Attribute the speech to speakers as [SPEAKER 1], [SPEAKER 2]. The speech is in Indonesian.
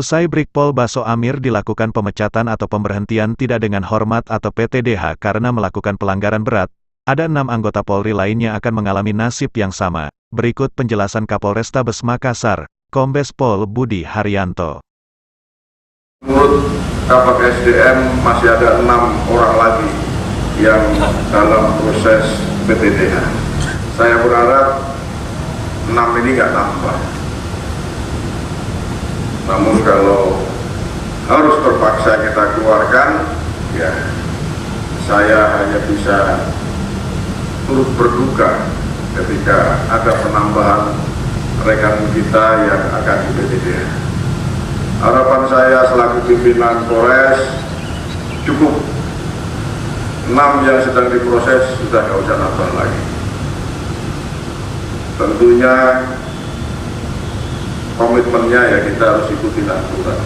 [SPEAKER 1] Usai Brigpol Baso Amir dilakukan pemecatan atau pemberhentian tidak dengan hormat atau PTDH karena melakukan pelanggaran berat, ada 6 anggota Polri lainnya akan mengalami nasib yang sama. Berikut penjelasan Kapolrestabes Makassar, Kombes Pol Budi Haryanto.
[SPEAKER 2] Menurut Kabak SDM masih ada 6 orang lagi yang dalam proses PTDH. Saya berharap 6 ini nggak nambah. Namun kalau harus terpaksa kita keluarkan, ya saya hanya bisa turut berduka ketika ada penambahan rekan kita yang akan di PTDH. Harapan saya selaku pimpinan Polres, cukup 6 yang sedang diproses sudah nggak usah nambah lagi. Tentunya komitmennya ya kita harus ikuti aturan.